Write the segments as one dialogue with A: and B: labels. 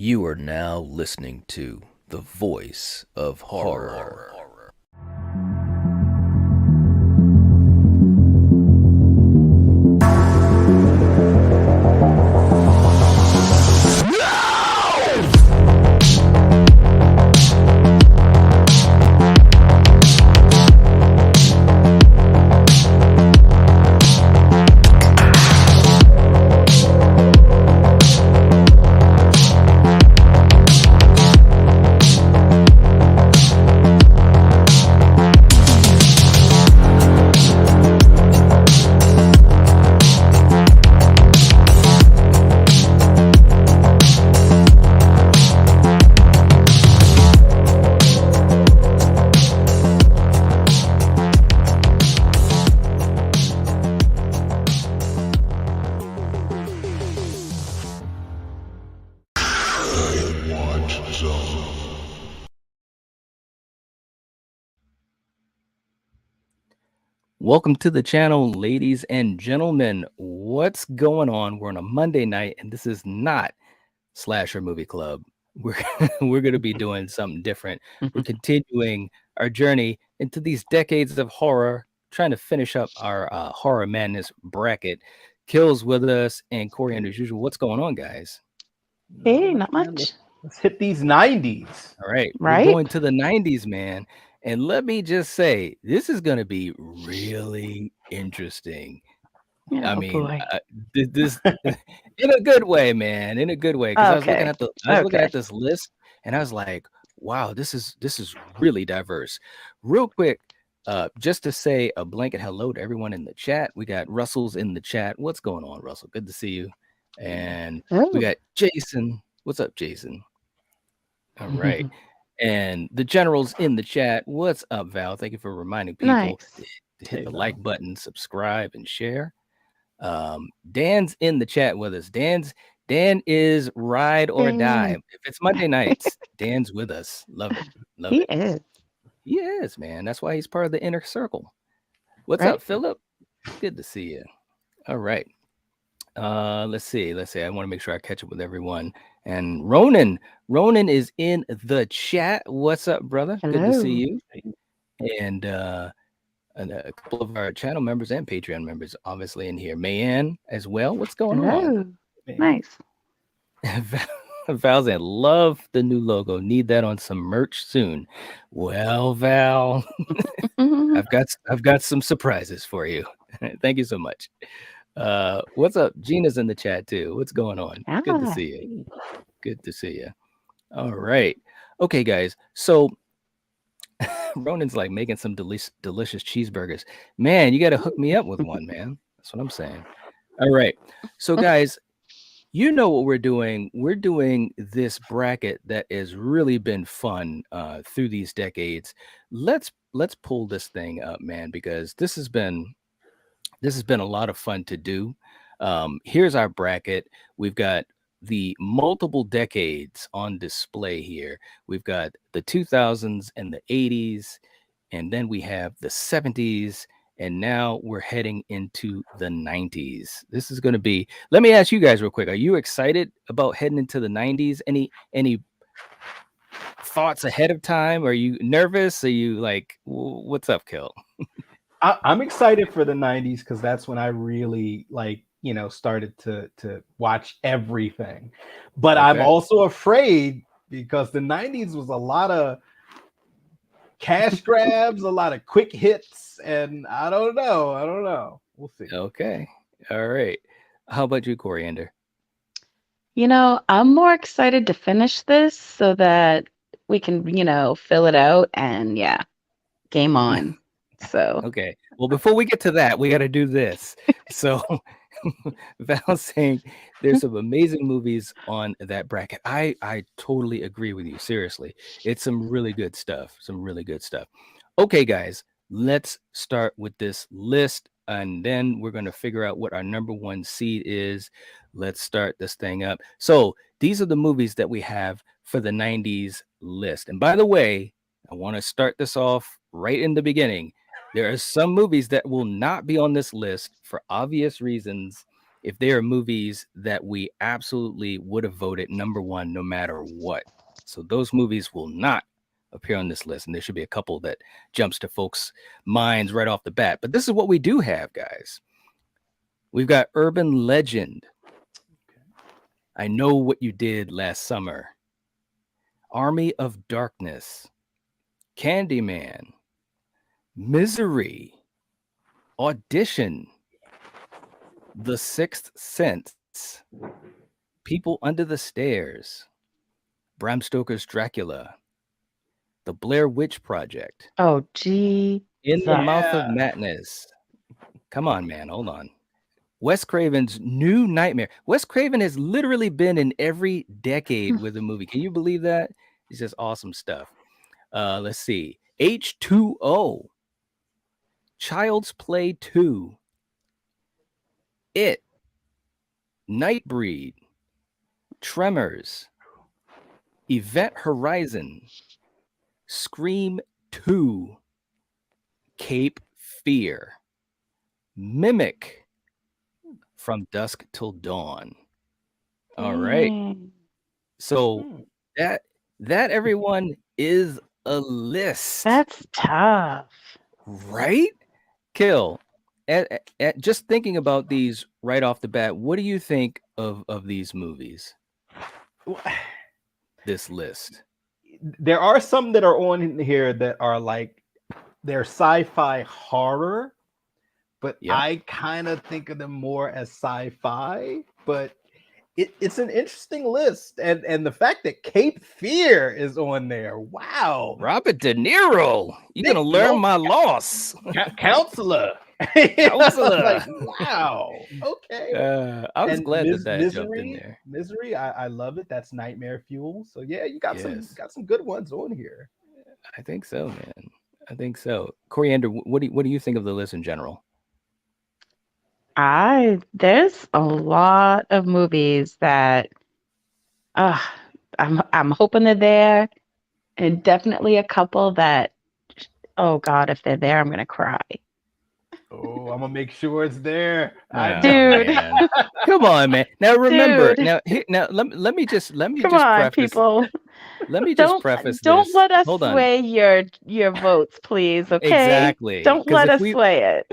A: You are now listening to the voice of horror. Welcome to the channel, ladies and gentlemen. What's going on? We're on a Monday night, and this is not Slasher Movie Club. We're we're going to be doing something different. We're continuing our journey into these decades of horror, trying to finish up our horror madness bracket. Kills with us and Coriander as usual. What's going on, guys?
B: Hey, not much.
C: Let's hit these 90s.
A: All right, we're
B: Right?
A: going to the 90s, man. And let me just say, this is going to be really interesting. I
B: Oh
A: mean,
B: boy.
A: this in a good way, man. In a good way, because I was looking
B: Okay.
A: at this list, and I was like, "Wow, this is really diverse." Real quick, just to say a blanket hello to everyone in the chat. We got Russell's in the chat. What's going on, Russell? Good to see you. And we
B: Oh,
A: got Jason. What's up, Jason? All right. And the general's in the chat. What's up, Val? Thank you for reminding people
B: nice.
A: to hit
C: Hey,
A: the
C: Val.
A: like button, subscribe, and share. Dan's in the chat with us. Dan is ride or die.
B: Dan.
A: If it's Monday nights, Dan's with us. Love it. Love
B: He
A: it.
B: is,
A: He is, man. That's why he's part of the inner circle. What's
B: right?
A: up, Philip? Good to see you. All right. Let's see. I want to make sure I catch up with everyone. And Ronan is in the chat. What's up, brother? Good to see
B: Hello.
A: you. And a couple of our channel members and Patreon members, obviously, in here. Mayan as well. What's going on?
B: Hello. Nice.
A: Val's in love the new logo. Need that on some merch soon. Well, Val, I've got some surprises for you. Thank you so much. What's up? Gina's in the chat too. What's going on? Good to
B: Ah,
A: see you. Good to see you. All right. Okay, guys. So Ronan's like making some delicious cheeseburgers. Man, you got to hook me up with one, man. That's what I'm saying. All right. So, guys, you know what we're doing. We're doing this bracket that has really been fun through these decades. Let's pull this thing up, man, because this has been a lot of fun to do. Here's our bracket. We've got the multiple decades on display here. We've got the 2000s and the 80s, and then we have the 70s, and now we're heading into the 90s. This is going to be, let me ask you guys real quick. Are you excited about heading into the 90s? Any thoughts ahead of time? Are you nervous? Are you like, what's up, Kel?
C: I'm excited for the 90s because that's when I really started to watch everything. But I'm
A: Okay.
C: also afraid because the 90s was a lot of cash grabs, a lot of quick hits, and I don't know. We'll see.
A: Okay. All right. How about you, Coriander?
B: I'm more excited to finish this so that we can, fill it out and yeah, game on. So,
A: Okay. Well, before we get to that, we got to do this. So, Val's saying there's some amazing movies on that bracket. I totally agree with you. Seriously, it's some really good stuff. Some really good stuff. Okay, guys, let's start with this list, and then we're going to figure out what our number one seed is. Let's start this thing up. So, these are the movies that we have for the 90s list. And by the way, I want to start this off right in the beginning. There are some movies that will not be on this list for obvious reasons. if there are movies that we absolutely would have voted number one no matter what. So those movies will not appear on this list, and there should be a couple that jumps to folks' minds right off the bat. But this is what we do have, guys. We've got Urban Legend. I Know What You Did Last Summer. Army of Darkness. Candyman. Misery. Audition. The Sixth Sense. People Under the Stairs. Bram Stoker's Dracula. The Blair Witch Project.
B: Oh, gee.
A: In the Mouth of
C: Yeah.
A: Madness. Come on, man. Hold on. Wes Craven's New Nightmare. Wes Craven has literally been in every decade with a movie. Can you believe that? It's just awesome stuff. Let's see. H2O. Child's Play 2. It. Nightbreed. Tremors. Event Horizon. Scream 2. Cape Fear. Mimic. From Dusk Till Dawn. All right. So
C: Hmm.
A: that everyone is a list.
B: That's tough.
A: Right? Kill. Just thinking about these right off the bat, what do you think of these movies? This list.
C: There are some that are on here that are like they're sci-fi horror, but
A: Yeah.
C: I kind of think of them more as sci-fi. But it's an interesting list, and the fact that Cape Fear is on there, wow,
A: Robert De Niro, you're gonna learn my loss.
C: Counselor.
A: Counselor.
C: Like, wow, okay.
A: I was
C: And
A: glad that jumped in there.
C: Misery, I love it. That's nightmare fuel. So yeah, you got
A: Yes.
C: some good ones on here.
A: I think so, man. I think so. Coriander, what do you think of the list in general?
B: There's a lot of movies that I'm hoping they're there, and definitely a couple that, oh God, if they're there, I'm gonna cry.
C: Oh, I'm gonna make sure it's there. I
B: Dude.
A: Man. Come on, man. Now remember,
B: Dude.
A: now let me just
B: Come
A: just
B: on,
A: preface.
B: people.
A: Let me just preface
B: Don't
A: this.
B: let us
A: Hold on.
B: sway your votes, please. Okay.
A: Exactly.
B: Don't
A: 'Cause
B: let
A: if
B: us
A: we-
B: sway it.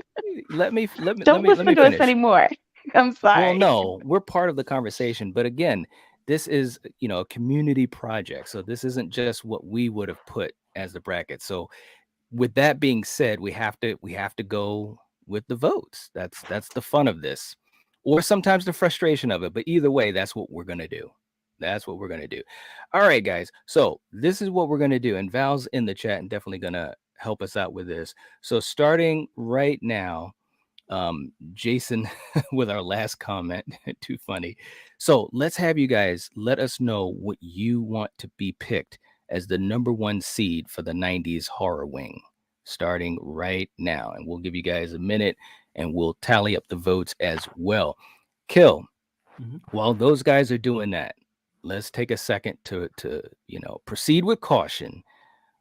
A: Let me
B: Don't listen to
A: finish.
B: us anymore. I'm sorry.
A: Well, no, we're part of the conversation, but again, this is a community project, so this isn't just what we would have put as the bracket. So, with that being said, we have to go with the votes. That's the fun of this, or sometimes the frustration of it. But either way, that's what we're gonna do. That's what we're gonna do. All right, guys. So this is what we're gonna do, and Val's in the chat and definitely gonna help us out with this. So starting right now. Jason with our last comment. Too funny. So let's have you guys let us know what you want to be picked as the number one seed for the 90s horror wing, starting right now. And we'll give you guys a minute and we'll tally up the votes as well. Kill.
C: Mhm.
A: While those guys are doing that, let's take a second to proceed with caution.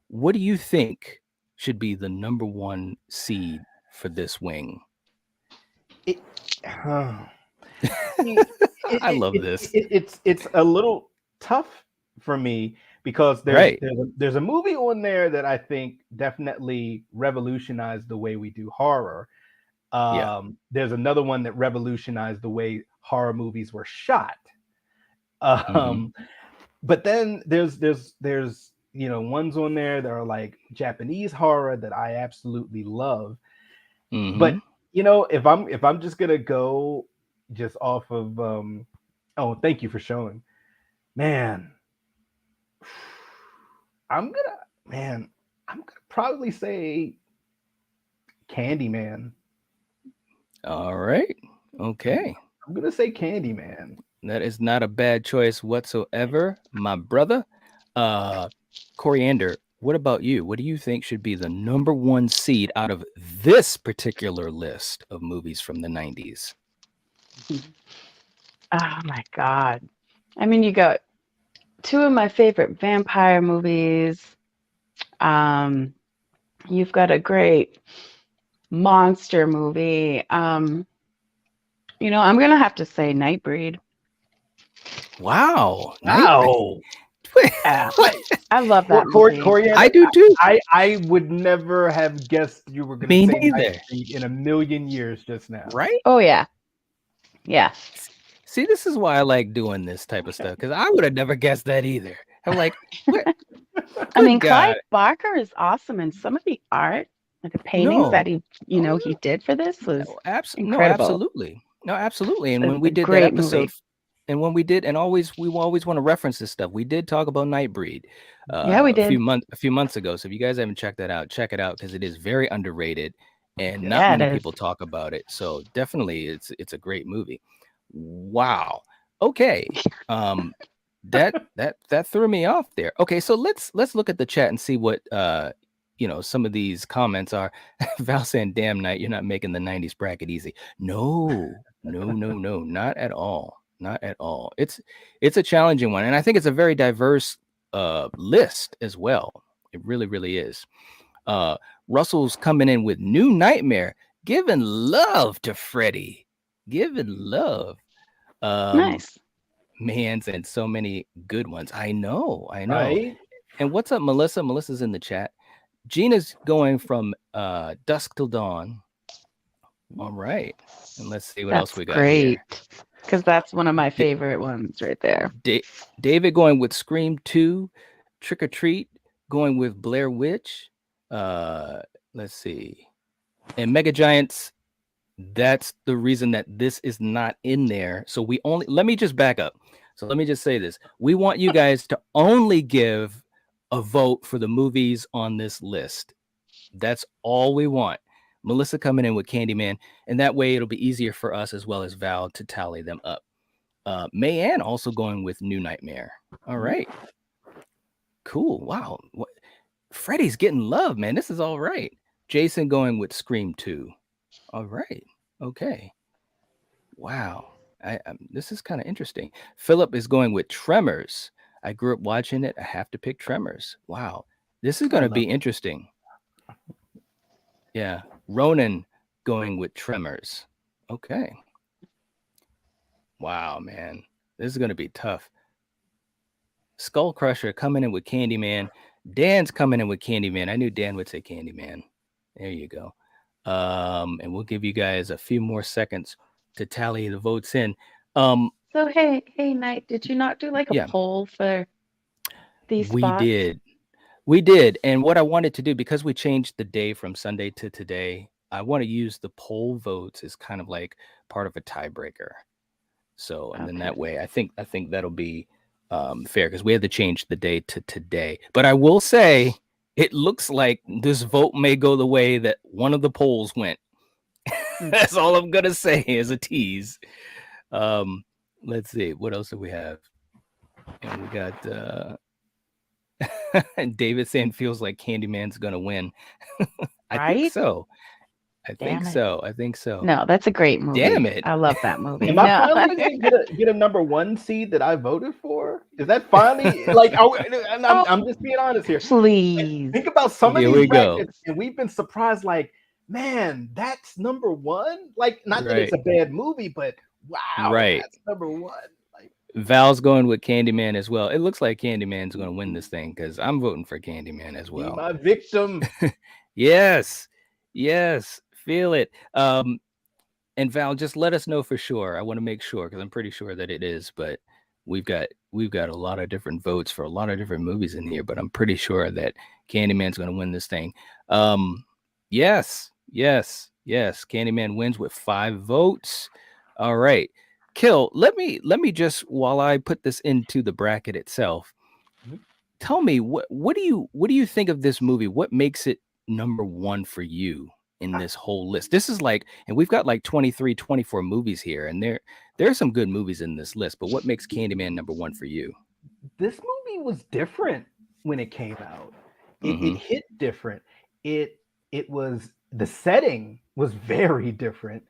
A: What do you think should be the number one seed for this wing? I love this.
C: It's a little tough for me because there's a movie on there that I think definitely revolutionized the way we do horror. There's another one that revolutionized the way horror movies were shot. But then there's ones on there that are like Japanese horror that I absolutely love. But if I'm just gonna go just off of oh, thank you for showing, man. I'm gonna probably say Candyman.
A: All right. Okay.
C: I'm gonna say Candyman.
A: That is not a bad choice whatsoever, my brother. Coriander, what about you? What do you think should be the number one seed out of this particular list of movies from the 90s?
B: Oh my God. I mean, you got two of my favorite vampire movies. You've got a great monster movie. I'm gonna have to say Nightbreed.
A: Wow, Nightbreed.
C: Wow.
B: Yeah,
A: What?
B: I love that movie.
A: I
C: Coriander,
A: do too.
C: I would never have guessed you were gonna
A: Me
C: say
A: neither.
C: Nightbreed in a million years just now.
A: Right?
B: Oh yeah, yeah.
A: See, this is why I like doing this type of stuff because I would have never guessed that either. I'm like, what?
B: I mean,
A: Good
B: Clive
A: God.
B: Barker is awesome, and some of the art, like the paintings
A: No.
B: that he,
A: Oh,
B: he did for this was
A: no,
B: incredible.
A: absolutely. No, absolutely. And when
B: It's
A: we
B: a
A: did that
B: great
A: episode,
B: movie.
A: and when we did, and always we always want to reference this stuff. We did talk about Nightbreed
B: Yeah, we did.
A: a few months ago. So if you guys haven't checked that out, check it out because it is very underrated and
C: Yeah.
A: not
B: Yeah, it
A: many
B: is.
A: people talk about it. So definitely it's a great movie. Wow. Okay. That threw me off there. Okay, so let's look at the chat and see what some of these comments are. Val saying, "Damn night, you're not making the '90s bracket easy." No, no, no, no, not at all, not at all. It's a challenging one, and I think it's a very diverse list as well. It really, really is. Uh, Russell's coming in with New Nightmare, giving love to Freddy, giving love. Um,
B: Nice.
A: Mans and so many good ones. I know, I know.
C: Right?
A: And what's up, Melissa? Melissa's in the chat. Gina's going from dusk till dawn. All right. And let's see what else
B: That's
A: we got
B: great.
A: here.
B: Because that's one of my
A: D-
B: favorite ones right there.
A: David going with Scream 2, Trick or Treat, going with Blair Witch. Uh, let's see. And Mega Giants, that's the reason that this is not in there. So let me just back up. So let me just say this. We want you guys to only give a vote for the movies on this list. That's all we want. Melissa coming in with Candyman, and that way it'll be easier for us as well as Val to tally them up. Mayanne also going with New Nightmare. All right. Cool. Wow. Freddy's getting love, man. This is all right. Jason going with Scream 2. All right. Okay. Wow. This is kind of interesting. Philip is going with Tremors. I grew up watching it. I have to pick Tremors. Wow. This is going to be interesting. Yeah. Ronan going with Tremors. Okay. Wow, man. This is going to be tough. Skull Crusher coming in with Candyman. Dan's coming in with Candyman. I knew Dan would say Candyman. There you go. And we'll give you guys a few more seconds to tally the votes in.
B: So hey, Knight, did you not do like a
A: Yeah.
B: poll for these
A: We
B: spots?
A: did. And what I wanted to do, because we changed the day from Sunday to today, I want to use the poll votes as kind of like part of a tiebreaker. So, and then that way, I think that'll be fair because we had to change the day to today. But I will say, it looks like this vote may go the way that one of the polls went. That's all I'm gonna say as a tease. Let's see, what else do we have? And we got David saying feels like Candyman's gonna win. I think so. I think so.
B: No, that's a great movie.
A: Damn it.
B: I love that movie.
C: Am I finally gonna get a number one seed that I voted for? Is that finally like? I'm just being honest here.
B: Please
C: Think about some of
A: Here
C: these
A: we go.
C: brackets, and we've been surprised. Like, man, that's number one. Like, not that
A: Right.
C: it's a bad movie, but wow,
A: Right.
C: that's number one. Like,
A: Val's going with Candyman as well. It looks like Candyman's going to win this thing because I'm voting for Candyman as
C: be
A: well.
C: my victim.
A: Yes, feel it. And Val, just let us know for sure. I want to make sure because I'm pretty sure that it is. But we've got a lot of different votes for a lot of different movies in here. But I'm pretty sure that Candyman's going to win this thing. Yes. Candyman wins with 5 votes. All right. Kill, let me just, while I put this into the bracket itself, tell me what do you think of this movie? What makes it number one for you in this whole list? This is like, and we've got like 23, 24 movies here, and there are some good movies in this list, but what makes Candyman number one for you?
C: This movie was different when it came out. It hit different. It was, the setting was very different.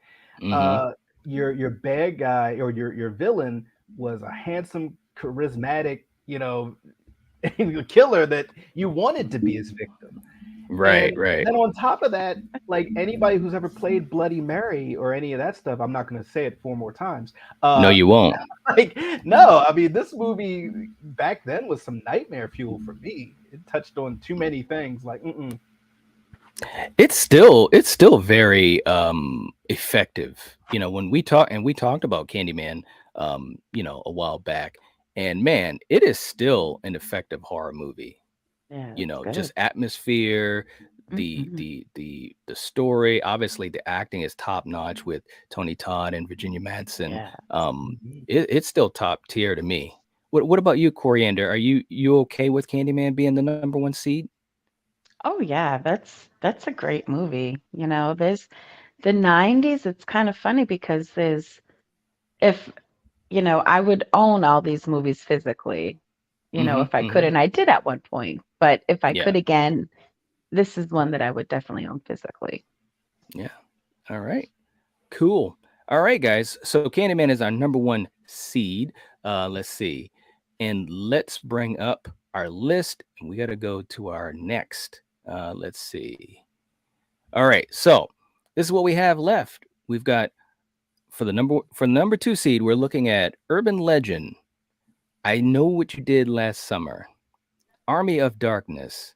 C: Your bad guy or your villain was a handsome, charismatic, killer that you wanted to be his victim.
A: Right,
C: And
A: right.
C: then on top of that, like anybody who's ever played Bloody Mary or any of that stuff, I'm not going to say it 4 more times.
A: No,
C: Uh,
A: you won't.
C: like no, I mean this movie back then was some nightmare fuel for me. It touched on too many things. Like,
A: It's still very effective. When we talked about Candyman a while back, and man, it is still an effective horror movie.
B: Yeah, it's
A: Just
B: good.
A: atmosphere, the
B: Hmm.
A: the story, obviously the acting is top notch with Tony Todd and Virginia Madsen.
B: Yeah.
C: mm-mm.
A: It's still top tier to me. What about you, Coriander? Are you okay with Candyman being the number one seed?
B: Oh yeah, that's a great movie. There's the 90s. It's kind of funny because if, I would own all these movies physically,
A: Mm-hmm.
B: if I could,
A: Mm-hmm.
B: and I did at one point. But if I
A: Yeah.
B: could again, this is one that I would definitely own physically.
A: Yeah. All right. Cool. All right, guys. So Candyman is our number one seed. Let's see. And let's bring up our list. We got to go to our next. Let's see. All right. So this is what we have left. We've got for the number two seed, we're looking at Urban Legend. I Know What You Did Last Summer. Army of Darkness.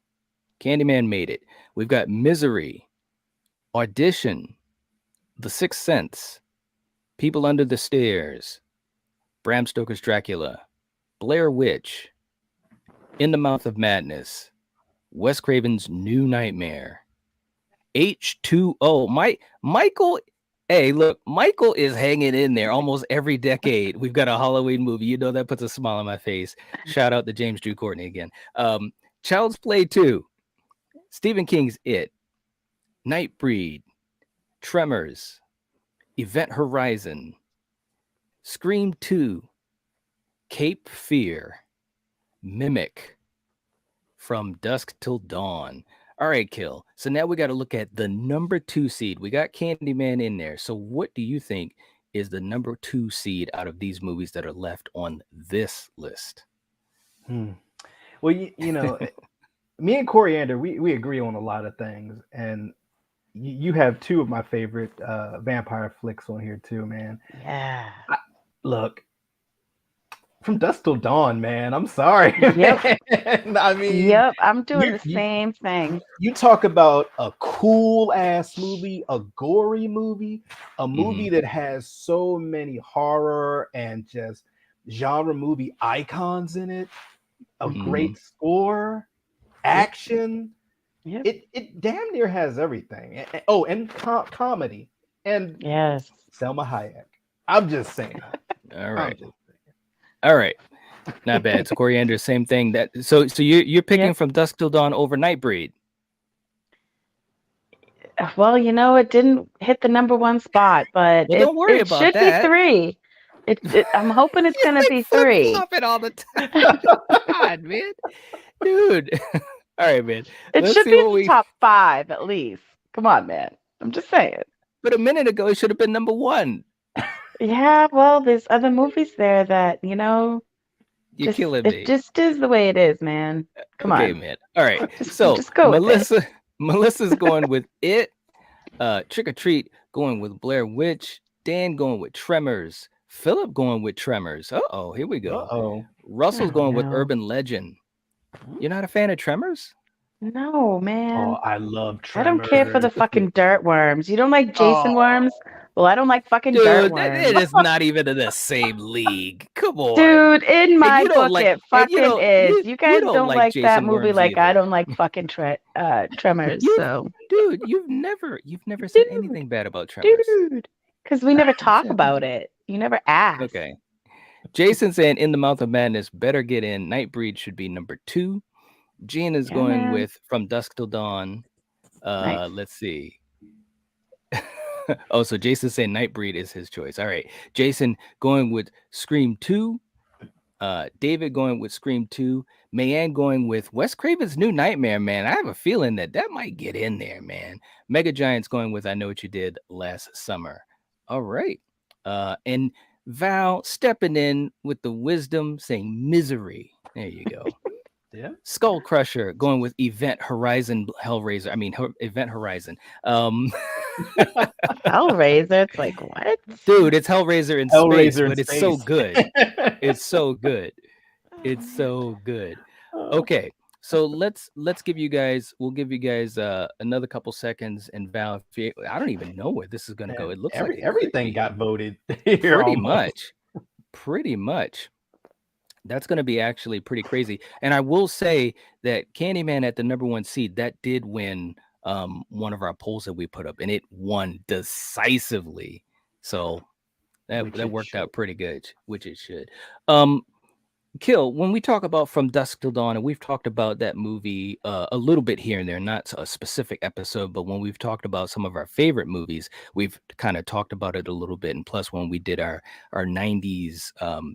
A: Candyman Made It. We've got Misery. Audition. The Sixth Sense. People Under the Stairs. Bram Stoker's Dracula, Blair Witch, In the Mouth of Madness, Wes Craven's New Nightmare, H2O. Michael, hey, look, Michael is hanging in there almost every decade. We've got a Halloween movie. That puts a smile on my face. Shout out to James Drew Courtney again. Child's Play 2, Stephen King's It, Nightbreed, Tremors, Event Horizon, Scream 2, Cape Fear, Mimic, From Dusk Till Dawn. All right, Kill. So now we got to look at the number two seed. We got Candyman in there. So what do you think is the number two seed out of these movies that are left on this list?
C: Hmm. Well, me and Coriander, we agree on a lot of things, and you have two of my favorite vampire flicks on here too, man.
B: Yeah.
C: I, look, From Dusk Till Dawn, man. I'm sorry,
B: Yep.
C: man. I mean,
B: Yep. I'm doing
C: you,
B: the
C: you
B: same thing.
C: you talk about a cool ass movie, a gory movie, a
A: Mm-hmm.
C: movie that has so many horror and just genre movie icons in it, a
B: Hmm.
A: Mm-hmm.
C: great score,
B: Yep.
C: action.
B: Yep.
C: It damn near has everything. Oh, and comedy and
B: Yes.
C: Selma Hayek. I'm just saying.
A: All
C: I'm
A: right.
C: just
A: All right. Not bad. So Coriander, same thing. So you're picking
B: Yep.
A: From Dusk Till Dawn over Nightbreed.
B: Well, it didn't hit the number one spot, but
A: Well,
B: it
A: don't worry
B: it
A: about
B: should be
A: that.
B: three. I'm hoping it's
A: You
B: gonna
A: like
B: be
A: flip
B: three.
A: flopping all the time. God, man. Dude. All right, man.
B: It
A: Let's
B: should
A: see
B: be in
A: what
B: the
A: we
B: top five at least. Come on, man. I'm just saying.
A: but a minute ago it should have been number one.
B: Yeah, well, there's other movies there that,
A: You're killing
B: it
A: me.
B: just is the way it is, man. Come
A: Okay,
B: on.
A: man. All right.
B: Just
A: So
B: just go with it.
A: Melissa's going with It. Trick or Treat going with Blair Witch. Dan going with Tremors. Philip going with Tremors. Uh-oh, here we go.
C: oh.
A: Russell's
B: Oh
A: going with
B: no.
A: Urban Legend. You're not a fan of Tremors?
B: No,
C: Oh,
B: man.
C: I love
B: I don't care for
C: Tremors.
B: the fucking dirt worms. You don't like Jason worms?
C: Oh,
B: Well, I don't like fucking dirt
A: Dude, it
B: worms.
A: is not even in the same league. Come on.
B: Dude, in
A: And
B: my
A: you don't
B: book
A: like
B: it
A: and you
B: fucking
A: don't
B: is.
A: you
B: You
A: you
B: guys
A: don't
B: don't
A: like
B: like that
A: Jason
B: movie
A: Worms
B: like I
A: either.
B: don't like fucking Tremors,
A: You've
B: so
A: dude, you've never said
B: dude,
A: anything bad about Tremors.
B: dude. Because we never
A: You
B: talk
A: said
B: about it. You never ask.
A: okay. Jason saying In the Mouth of Madness better get in. Nightbreed should be number 2. Gene is
B: Yeah,
A: going
B: man.
A: with From Dusk Till Dawn.
B: Nice.
A: Let's see. Oh, so Jason saying Nightbreed is his choice. All right. Jason going with Scream 2. David going with Scream 2. Mayanne going with Wes Craven's New Nightmare, man. I have a feeling that might get in there, man. Mega Giants going with I Know What You Did Last Summer. All right. And Val stepping in with the wisdom saying Misery. There you go.
C: Yeah.
A: Skull Crusher going with Event Horizon Hellraiser. I mean, Event Horizon. Um,
B: Hellraiser. It's like what?
A: dude, it's Hellraiser in space,
C: Hellraiser in
A: but it's so
C: space.
A: good. It's so good. It's so good.
C: Oh,
A: Okay, so let's give you guys. We'll give you guys another couple seconds. And Val, if I don't even know where this is going to go.
C: man,
A: It looks like it could
C: everything
A: be
C: got voted here
A: pretty
C: almost.
A: much. Pretty much. That's going to be actually pretty crazy. And I will say that Candyman at the number 1 seed, that did win one of our polls that we put up, and it won decisively. So
C: Which
A: that
C: it
A: worked
C: should.
A: out pretty good, which it should. Kill, when we talk about From Dusk Till Dawn, and we've talked about that movie a little bit here and there, not a specific episode, but when we've talked about some of our favorite movies, we've kind of talked about it a little bit. And plus, when we did our 90s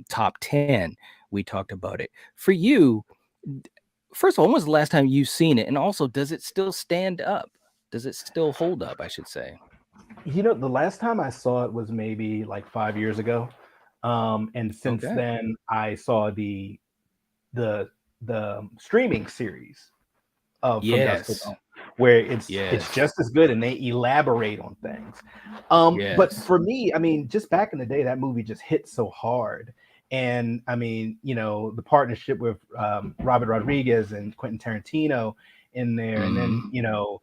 A: top 10, we talked about it. For you, first of all, when was the last time you've seen it? And also, does it still stand up? Does it still hold up, I should say?
C: You know, the last time I saw it was maybe like 5 years ago. And since
A: Okay.
C: then I saw the streaming series of From Dusk Till
A: Yes.
C: Dawn, where it's
A: Yes.
C: just as good and they elaborate on things. But
A: Yes.
C: for me, I mean, just back in the day, that movie just hit so hard. And I mean, you know, the partnership with Robert Rodriguez and Quentin Tarantino in there, and then
A: Mhm.
C: you know,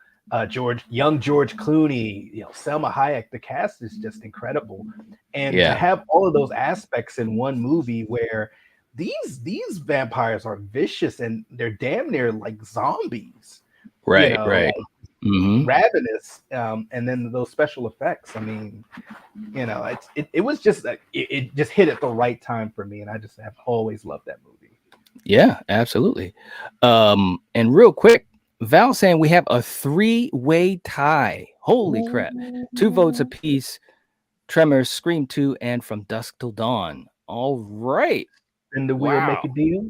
C: young George Clooney, you know, Selma Hayek. The cast is just incredible, and to
A: Yeah.
C: have all of those aspects in one movie where these vampires are vicious and they're damn near like zombies, you
A: Right.
C: know,
A: Right. Hmm.
C: ravenous. And then those special effects. I mean, you know, it was just like it just hit at the right time for me, and I just have always loved that movie.
A: Yeah, absolutely. And real quick, Val saying we have a 3-way tie. Holy crap. 2 votes
C: Ooh.
A: apiece. Tremors, Scream 2, and From Dusk Till Dawn. All right.
C: And the wheel make a
A: Wow.
C: deal.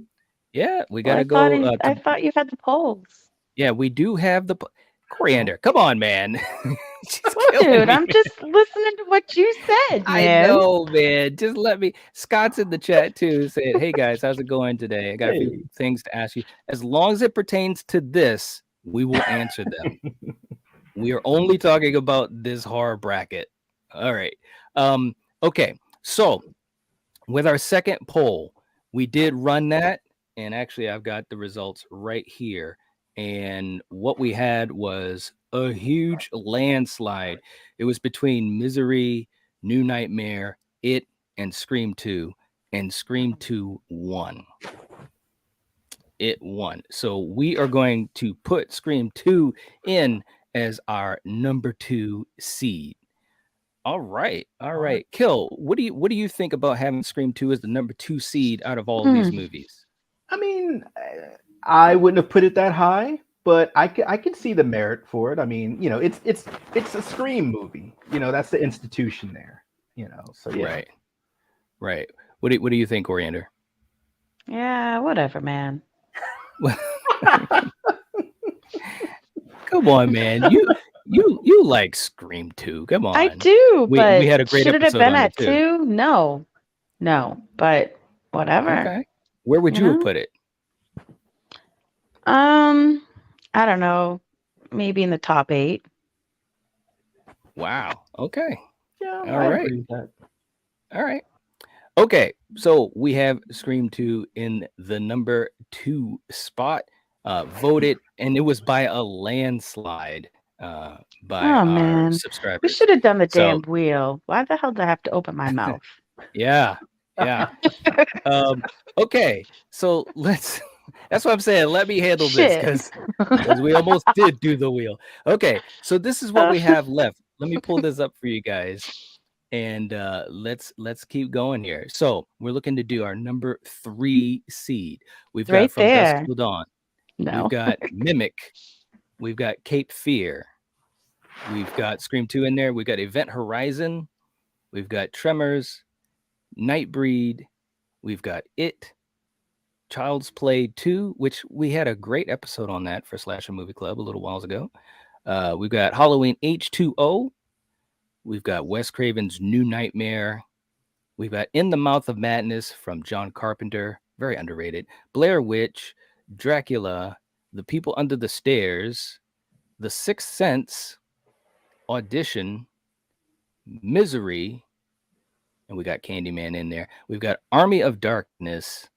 A: Yeah, we
B: Well,
A: got to go
B: I
A: to
B: thought you had the polls.
A: yeah, we do have the
C: Oh,
A: Coriander. Come on, man. She's
B: Well,
A: killing
B: dude,
A: me,
B: I'm
A: man.
B: just listening to what you said,
A: I
B: man.
A: know, man. Just let me. Scott's in the chat too. Said, "Hey guys, how's it going today? I got a few
C: hey.
A: things to ask you. As long as it pertains to this, we will answer them. We are only talking about this horror bracket. All right. Okay. So with our second poll, we did run that, and actually, I've got the results right here. And what we had was a huge landslide. It was between Misery, New Nightmare, It, and Scream 2, and Scream 2 won. It won. So we are going to put Scream 2 in as our number 2 seed. All right. All
C: All right.
A: right. Kill, what do you think about having Scream 2 as the number 2 seed out of all of these
B: Hmm.
A: movies?
C: I mean, I wouldn't have put it that high, but I can see the merit for it. I mean, you know, it's a Scream movie. You know, that's the institution there. You know, so yeah.
A: Right. Right. What do you think, Oriander?
B: Yeah, whatever, man.
A: Come on, man. You like Scream 2. Come
B: I
A: on.
B: do,
A: We
B: but
A: had a great
B: should it have
A: episode
B: been
A: on it
B: at
A: too.
B: 2? No. No, but whatever,
A: Okay. Where would
B: you
A: you have
B: know?
A: put it?
B: I don't know, maybe in the top 8.
A: Wow. Okay.
C: Yeah,
A: All
C: I
A: right.
C: agree with that.
A: All right. Okay, so we have Scream 2 in the number 2 spot, voted, and it was by a landslide by
B: Oh,
A: our
B: man. We
A: subscribers.
B: should have done the
A: So,
B: damn wheel. Why the hell did I have to open my mouth?
A: yeah, yeah. Okay, so that's what I'm saying. Let me handle this
B: Shit.
A: because we almost did do the wheel. Okay, so this is what we have left. Let me pull this up for you guys. And let's keep going here. So we're looking to do our number 3 seed. We've
B: It's
A: got
B: right
A: From Dusk
B: there.
A: Till Dawn. We've
B: No.
A: got Mimic. We've got Cape Fear. We've got Scream 2 in there. We've got Event Horizon. We've got Tremors, Nightbreed. We've got It, Child's Play 2, which we had a great episode on that for Slasher Movie Club a little whiles ago. We've got Halloween H2O. We've got Wes Craven's New Nightmare. We've got In the Mouth of Madness from John Carpenter, very underrated. Blair Witch, Dracula, The People Under the Stairs, The Sixth Sense, Audition, Misery, and we got Candyman in there. We've got Army of Darkness,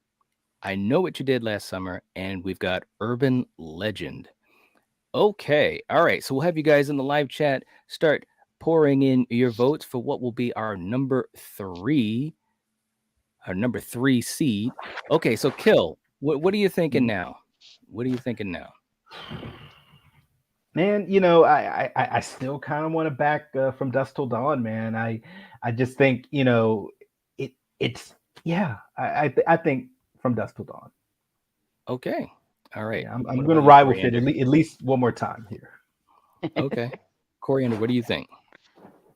A: I Know What You Did Last Summer, and we've got Urban Legend. Okay. All right. So we'll have you guys in the live chat start pouring in your votes for what will be our number three seed. Okay. So Kill, what are you thinking now? What are you thinking now?
C: Man, I still kind of want to back From Dusk Till Dawn, man. I just think, it's yeah. I think From Dusk Till Dawn.
A: Okay. All right.
C: Yeah, I'm
A: What
C: going to
A: about you,
C: ride with it
A: Coriander?
C: at least one more time here.
A: Okay. Coriander, what do you think?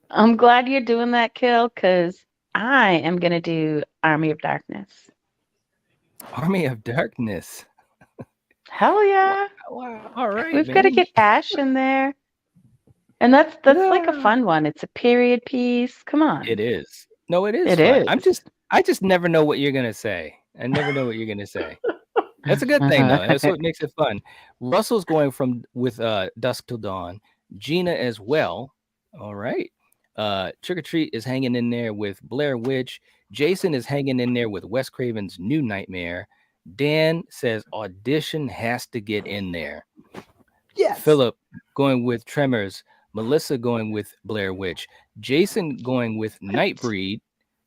B: I'm glad you're doing that, Kill, because I am going to do Army of Darkness.
A: Army of Darkness.
B: Hell yeah.
A: Wow. All right,
B: We've
A: man.
B: got to get Ash in there. And that's like a fun one. It's a period piece. Come on.
A: It is. No, it is
B: It
A: fun.
B: is.
A: I just never know what you're gonna say. I never know what you're gonna say. That's a good thing though. That's what makes it fun. Russell's going with Dusk Till Dawn. Gina as well. All right. Trick or Treat is hanging in there with Blair Witch. Jason is hanging in there with Wes Craven's New Nightmare. Dan says Audition has to get in there.
C: Yes.
A: Philip going with Tremors. Melissa going with Blair Witch. Jason going with Nightbreed.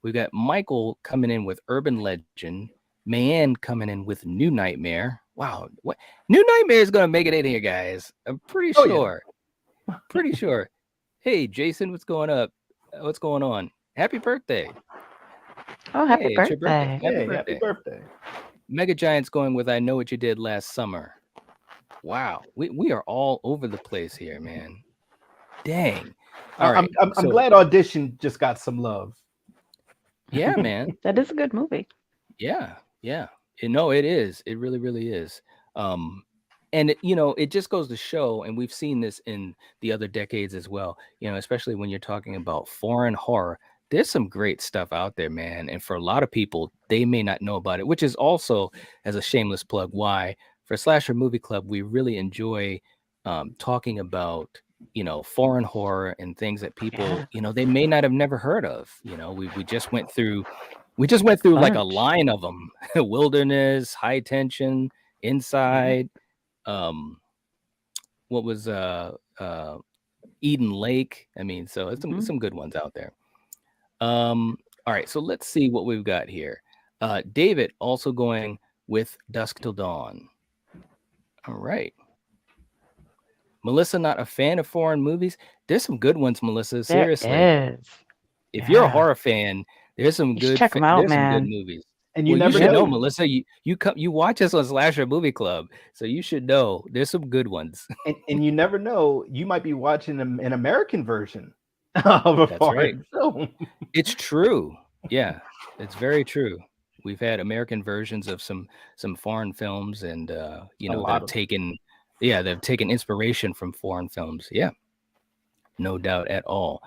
A: We've got Michael coming in with Urban Legend. Mayanne coming in with New Nightmare. Wow. What New Nightmare is going to make it in here, guys. I'm pretty sure.
C: Yeah.
A: Pretty sure. Hey, Jason, what's going up? What's going on? Happy birthday.
B: Oh, happy
A: Hey, it's your birthday.
B: birthday.
C: Happy birthday.
A: Mega Giant's going with I Know What You Did Last Summer. Wow. We are all over the place here, man. Dang. All right.
C: I'm glad Audition just got some love.
A: Yeah, man.
B: That is a good movie.
A: Yeah. No, it is. It really, really is. And it just goes to show, and we've seen this in the other decades as well, especially when you're talking about foreign horror, there's some great stuff out there, man. And for a lot of people, they may not know about it, which is also, as a shameless plug, why for Slasher Movie Club, we really enjoy talking about, foreign horror and things that people, they may not have never heard of. We just went through like a line of them: Wilderness, High Tension, Inside. What was Eden Lake? I mean, so it's some good ones out there. All right, so let's see what we've got here. David also going with Dusk Till Dawn. All right. Melissa, not a fan of foreign movies. There's some good ones, Melissa. Seriously.
B: There is.
A: If you're a horror fan, there's some good
B: check them out,
A: there's
B: man.
A: some good movies.
C: And you
A: You
C: never
A: should know,
C: know.
A: Melissa. You watch us on Slasher Movie Club, so you should know there's some good ones.
C: And you never know. You might be watching an American version of a foreign film.
A: It's true. Yeah, it's very true. We've had American versions of some foreign films, and they've taken inspiration from foreign films. Yeah, no doubt at all.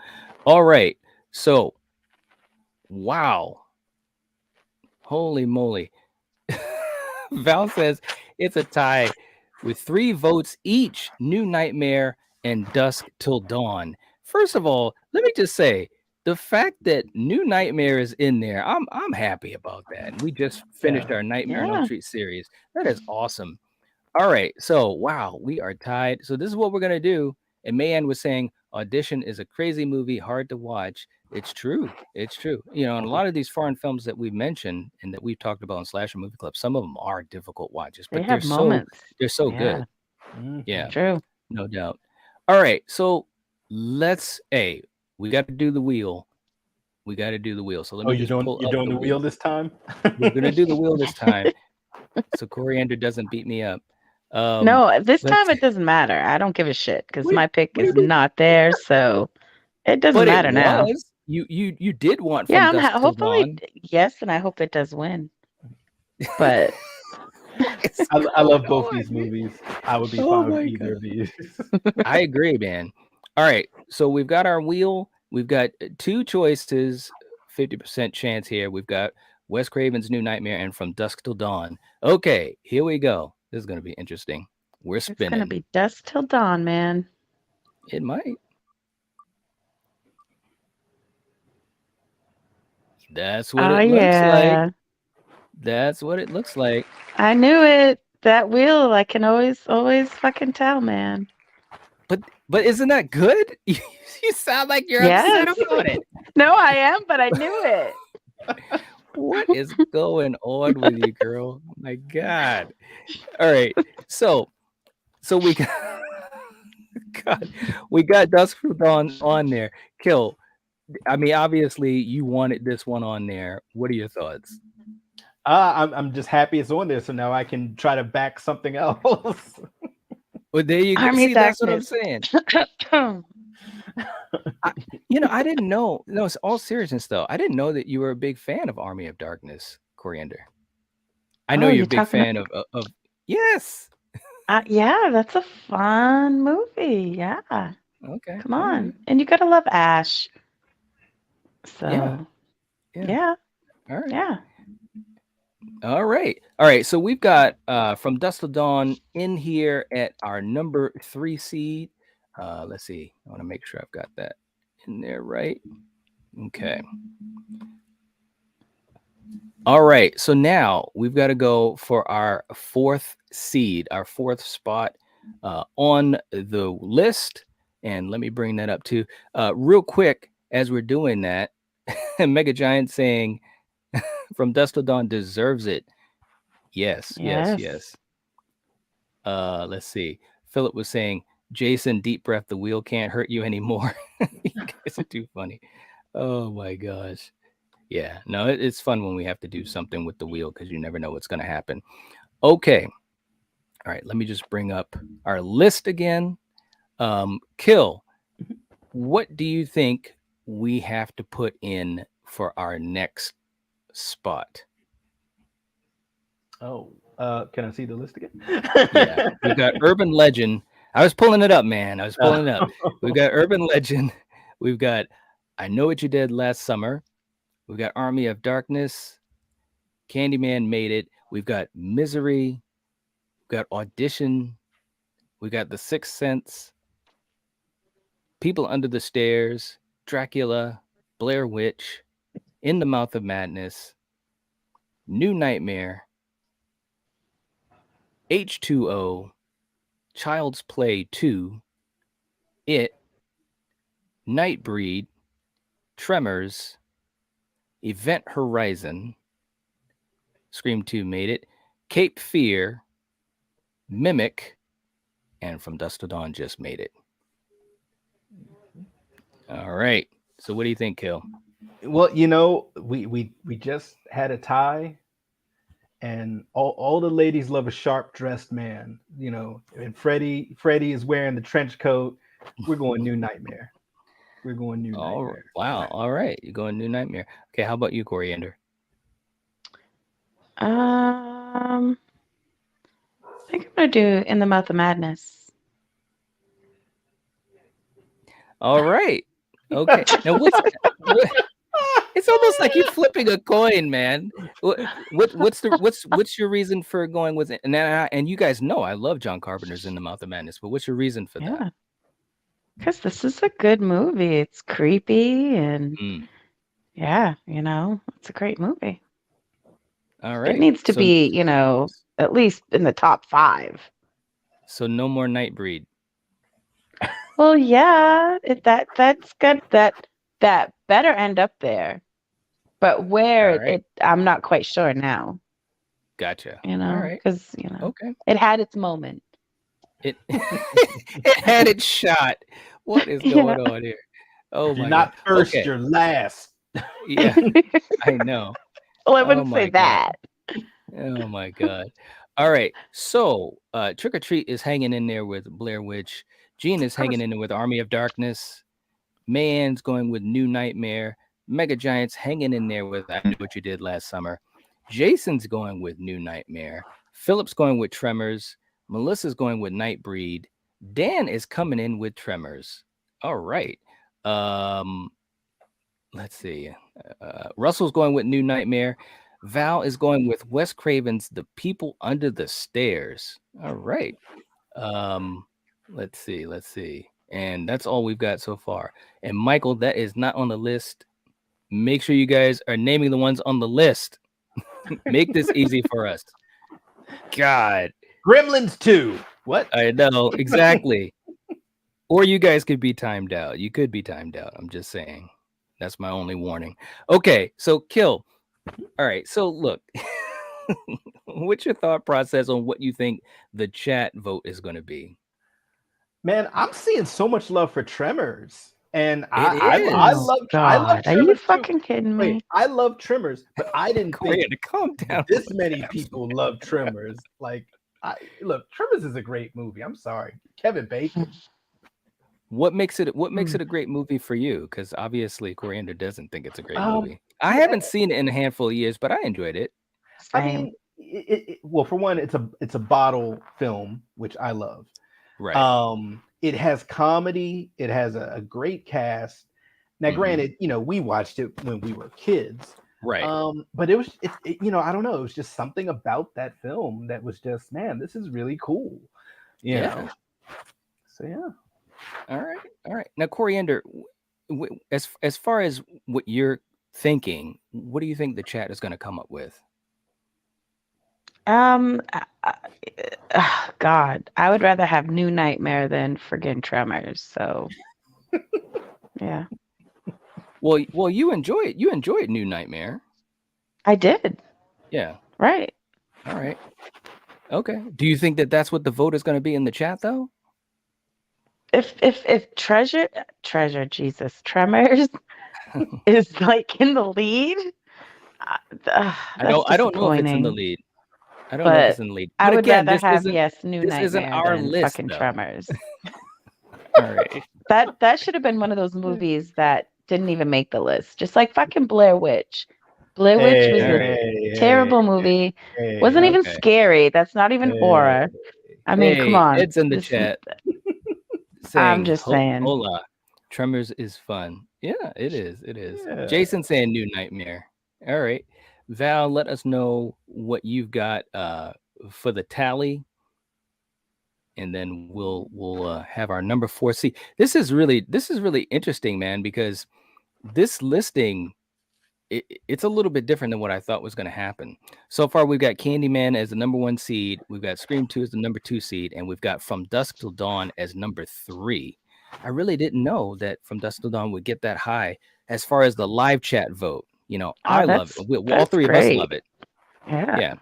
A: All right, so wow, holy moly. Val says it's a tie with 3 votes each: New Nightmare and Dusk Till Dawn. First of all, let me just say, the fact that New Nightmare is in there, I'm happy about that. We just finished our Nightmare on Elm Street series. That is awesome. All right, so wow, we are tied. So this is what we're gonna do. And Mayanne was saying Audition is a crazy movie, hard to watch. It's true. It's true. And a lot of these foreign films that we've mentioned and that we've talked about in Slasher Movie Club, some of them are difficult watches, but
B: they're moments.
A: so good. Yeah,
B: True.
A: no doubt. All right, so we got to do the wheel. So let me
C: you're doing the wheel this time?
A: We're gonna do the wheel this time, so Coriander doesn't beat me up.
B: No, this time it doesn't matter. I don't give a shit because my pick is not there, so it doesn't matter now.
A: You did want
B: From
A: Dusk Till
B: hopefully
A: Dawn.
B: yes, and I hope it does win. But
C: I love both these movies. I would be fine with either of these.
A: I agree, man. All right, so we've got our wheel. We've got 2 choices, 50% chance here. We've got Wes Craven's New Nightmare and From Dusk Till Dawn. Okay, here we go. This is going to be interesting. We're
B: It's gonna
A: spinning.
B: be dusk till dawn, man.
A: It might. That's what
B: Oh
A: it looks like.
B: yeah.
A: That's what it looks like.
B: I knew it. That wheel, I can always fucking tell, man.
A: But isn't that good? You sound like you're upset
B: Yes.
A: about it.
B: No, I am, but I knew it.
A: What is going on with you, girl? My God. All right. So we got God, we got Dusk Till Dawn on there. Kill. I mean, obviously you wanted this one on there. What are your thoughts?
C: I'm just happy it's on there, so now I can try to back something else.
A: Well, there you go.
B: Army of
A: See, that's what I'm
B: Darkness.
A: saying. I didn't know. No, it's all seriousness though. I didn't know that you were a big fan of Army of Darkness, Coriander. I know
B: Oh,
A: you're
B: you
A: a big
B: talking?
A: fan of yes.
B: Yeah, that's a fun movie. Yeah,
A: Okay.
B: come
A: All
B: on,
A: right.
B: and you gotta love Ash.
A: Yeah.
B: So
A: Yeah.
B: yeah,
A: All right.
B: yeah.
A: All right. All right. So we've got from Dust Till Dawn in here at our number 3 seed. Let's see. I want to make sure I've got that in there right. Okay. All right. So now we've got to go for our 4th seed, our 4th spot on the list. And let me bring that up too. Real quick, as we're doing that, Mega Giant saying from Dust Till Dawn deserves it. Yes.
B: Yes.
A: Let's see. Philip was saying, Jason, deep breath, the wheel can't hurt you anymore. You guys are too funny. Oh my gosh. Yeah, no, it's fun when we have to do something with the wheel because you never know what's going to happen. Okay. All right, let me just bring up our list again. Kill, what do you think we have to put in for our next spot?
C: Oh, can I see the list again?
A: Yeah, we've got Urban Legend. I was pulling it up, man. I was pulling it up. We've got Urban Legend. We've got I Know What You Did Last Summer. We've got Army of Darkness. Candyman Made It. We've got Misery. We've got Audition. We got The Sixth Sense. People Under the Stairs. Dracula. Blair Witch. In the Mouth of Madness. New Nightmare. H2O. Child's Play 2. It. Nightbreed. Tremors. Event Horizon. Scream 2 Made It. Cape Fear. Mimic. And From Dusk Till Dawn just made it. All right. So what do you think, Kill?
C: Well, we just had a tie, and all the ladies love a sharp dressed man. And Freddie is wearing the trench coat. We're going New Nightmare. We're going New Nightmare.
A: Wow. All right. You're going New Nightmare. Okay. How about you, Coriander?
B: I think I'm gonna do In the Mouth of Madness.
A: All right. Okay. Now what, it's almost like you're flipping a coin, man. What's your reason for going with it? And you guys know I love John Carpenter's In the Mouth of Madness, but what's your reason for that?
B: Because this is a good movie. It's creepy and yeah, it's a great movie.
A: All right.
B: It needs to be, at least in the top 5.
A: So no more Nightbreed.
B: Well, yeah, that's good. That better end up there, but where
A: right.
B: I'm not quite sure now.
A: Gotcha.
B: All right, because
A: okay,
B: it had its moment.
A: It it had its shot. What is going on here? Oh my
C: You're not
A: God.
C: first,
A: Okay.
C: you're last.
A: Yeah, I know.
B: Well, I wouldn't say that.
A: Oh my God. All right. So Trick or Treat is hanging in there with Blair Witch. Gene is hanging in there with Army of Darkness. Mayan's going with New Nightmare. Mega Giant's hanging in there with I Know What You Did Last Summer. Jason's going with New Nightmare. Philip's going with Tremors. Melissa's going with Nightbreed. Dan is coming in with Tremors. All right. Let's see. Russell's going with New Nightmare. Val is going with Wes Craven's The People Under the Stairs. All right. Um, let's see. And that's all we've got so far. And Michael, that is not on the list. Make sure you guys are naming the ones on the list. Make this easy for us. God.
C: Gremlins 2. What?
A: I know, exactly. Or you guys could be timed out. You could be timed out. I'm just saying. That's my only warning. Okay, so Kill. All right, so look. What's your thought process on what you think the chat vote is going to be?
C: Man, I'm seeing so much love for Tremors. And
A: It
C: I
A: is.
C: love
B: God, are you
C: Tremors too.
B: fucking kidding me?
C: Wait, I love Tremors, but I didn't think
A: Korean, calm down.
C: this many people love Tremors. Like, look, Tremors is a great movie. I'm sorry, Kevin Bacon.
A: What makes it a great movie for you? Because obviously Coriander doesn't think it's a great movie. I haven't seen it in a handful of years, but I enjoyed it.
B: Same.
C: I mean, well, for one, it's a bottle film, which I love.
A: Right.
C: It has comedy. It has a great cast. Now, granted, we watched it when we were kids.
A: Right.
C: But it I don't know. It was just something about that film that was just, man, this is really cool. You know. So yeah.
A: All right. Now, Coriander, as far as what you're thinking, what do you think the chat is going to come up with?
B: God, I would rather have New Nightmare than friggin' Tremors. So, yeah.
A: Well, you enjoyed New Nightmare.
B: I did.
A: Yeah.
B: Right.
A: All right. Okay. Do you think that that's what the vote is going to be in the chat, though?
B: If Treasure, Tremors is like in the lead,
A: I don't know if it's in the lead. I don't know if it's in the lead.
B: I
A: But
B: would
A: again,
B: rather
A: this
B: have
A: isn't
B: New
A: this
B: Nightmare
A: isn't our
B: than
A: list,
B: fucking
A: though.
B: Tremors.
A: All right.
B: That should have been one of those movies that didn't even make the list. Just like fucking Blair Witch. Blair Witch was a terrible movie. Wasn't even scary. That's not even horror. I mean, come on.
A: Ed's in the chat.
B: I'm just saying.
A: Hola. Tremors is fun. Yeah, it is. It is.
C: Yeah.
A: Jason saying New Nightmare. All right. Val, let us know what you've got for the tally. And then we'll have our number 4 seed. This is really interesting, man, because this listing it's a little bit different than what I thought was going to happen. So far, we've got Candyman as the number 1 seed. We've got Scream 2 as the number 2 seed, and we've got From Dusk Till Dawn as number 3. I really didn't know that From Dusk Till Dawn would get that high as far as the live chat vote. I love it. All three of us love it.
B: Yeah.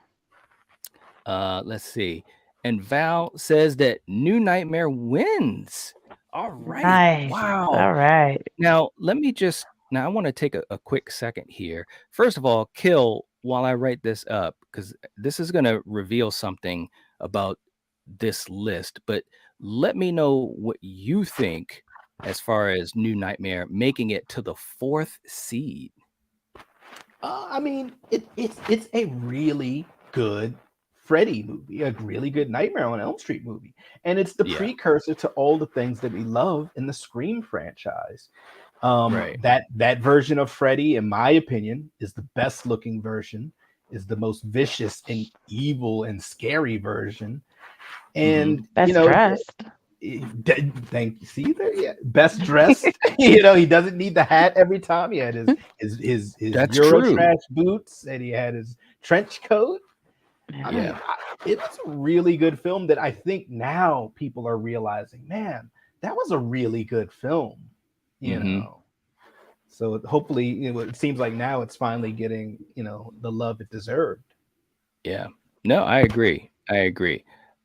A: Let's see. And Val says that New Nightmare wins. All right.
B: Nice.
A: Wow.
B: All right.
A: Now, I want to take a quick second here. First of all, Kill, while I write this up, because this is going to reveal something about this list, but let me know what you think as far as New Nightmare making it to the 4th seed.
C: I mean, it's a really good Freddy movie, a really good Nightmare on Elm Street movie, and it's the precursor to all the things that we love in the Scream franchise.
A: Right.
C: That version of Freddy, in my opinion, is the best looking version, is the most vicious and evil and scary version, and
B: best dressed.
C: Thank you. See there, yeah, best dressed. He doesn't need the hat every time. He had his Eurotrash boots, and he had his trench coat. I mean, it was a really good film that I think now people are realizing, man, that was a really good film. You know, so hopefully, it seems like now it's finally getting the love it deserved.
A: Yeah. No, I agree.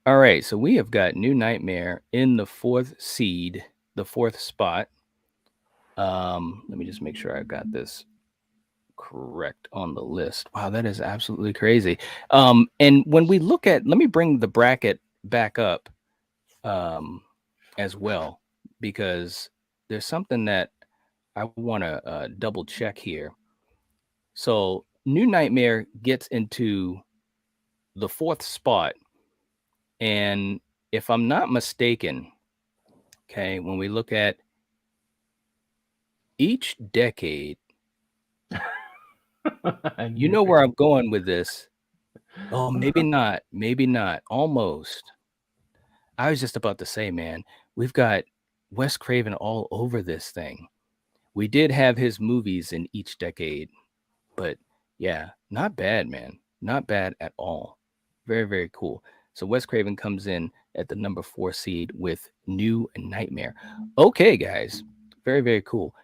A: All right, so we have got New Nightmare in the 4th seed, the 4th spot. Let me just make sure I've got this correct on the list. Wow, that is absolutely crazy. And when we look at, let me bring the bracket back up as well, because there's something that I want to double check here. So New Nightmare gets into the 4th spot. And if I'm not mistaken, okay, when we look at each decade, You know where I'm going with this. Oh, maybe not. Maybe not. Almost. I was just about to say, man, we've got Wes Craven all over this thing. We did have his movies in each decade, but yeah, not bad, man. Not bad at all. Very, very cool. So Wes Craven comes in at the number 4 seed with New Nightmare. Okay, guys. Very, very cool.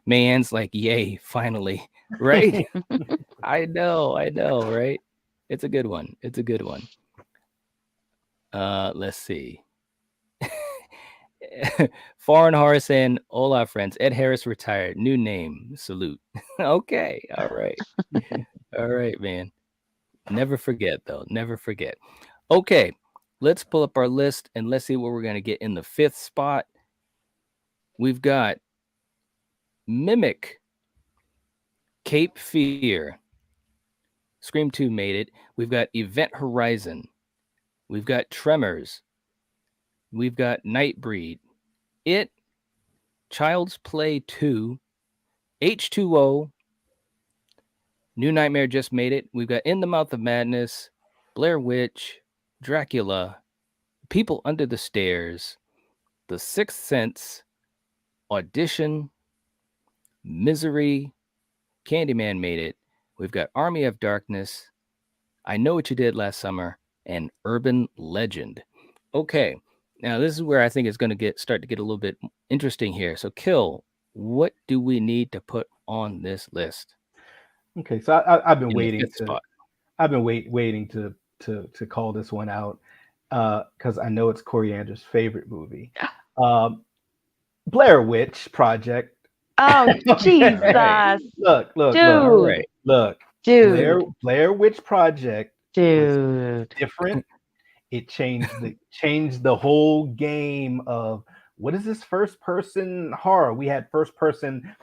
A: Man's like, yay, finally. Right? I know, right? It's a good one. It's a good one. Let's see. Foreign Horror saying, hola, friends. Ed Harris retired. New name. Salute. Okay. All right. All right, man. Never forget, though. Never forget. Okay. Let's pull up our list and let's see what we're going to get in the 5th spot. We've got Mimic, Cape Fear. Scream 2 made it. We've got Event Horizon. We've got Tremors. We've got Nightbreed. It, Child's Play 2, H2O, New Nightmare just made it. We've got In the Mouth of Madness, Blair Witch, Dracula, People Under the Stairs, The Sixth Sense, Audition, Misery, Candyman made it. We've got Army of Darkness, I Know What You Did Last Summer, and Urban Legend. Okay, now this is where I think it's going to start to get a little bit interesting here. So, Kill, what do we need to put on this list?
C: Okay, so I've been
A: In the
C: waiting
A: 5th
C: to
A: spot.
C: I've been waiting to call this one out because I know it's Coriander's favorite movie, Blair Witch Project.
B: Oh,
C: Okay,
B: Jesus.
C: look,
B: Dude.
A: All right.
C: look.
B: Dude.
C: Blair Witch Project was
B: Dude.
C: different. It changed the whole game of what is this first person horror? We had first person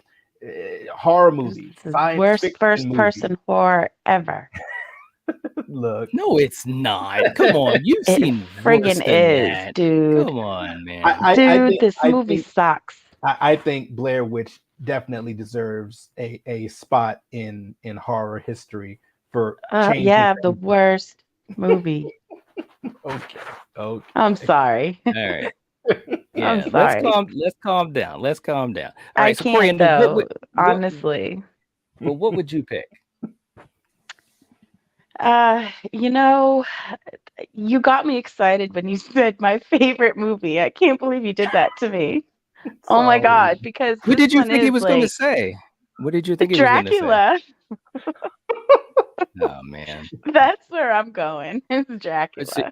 C: horror movies,
B: This is the
C: science
B: worst
C: fiction
B: first
C: movies.
B: person horror ever.
C: Look,
A: No, it's not. Come on. You've
B: It
A: seen worse
B: friggin'
A: than
B: is,
A: that.
B: dude.
A: Come on, man.
B: Dude, this
C: I
B: movie
C: think
B: sucks.
C: I think Blair Witch definitely deserves a spot in horror history for changing
B: Yeah, the
C: things.
B: worst movie.
C: Okay.
B: I'm sorry.
A: All right.
B: I'm
A: Yeah,
B: sorry.
A: let's calm down. Let's calm down. All
B: I
A: right, so
B: can't
A: Coriander,
B: though, honestly.
A: what would you pick?
B: You know, you got me excited when you said my favorite movie. I can't believe you did that to me. Oh my
C: Sorry.
B: God, because
A: What
B: this
A: did you
B: one
A: think he
B: is
A: was going to
B: like
A: say? What did you think he was going to say?
B: Dracula.
A: Oh man.
B: That's where I'm going. It's
A: See,
B: Dracula.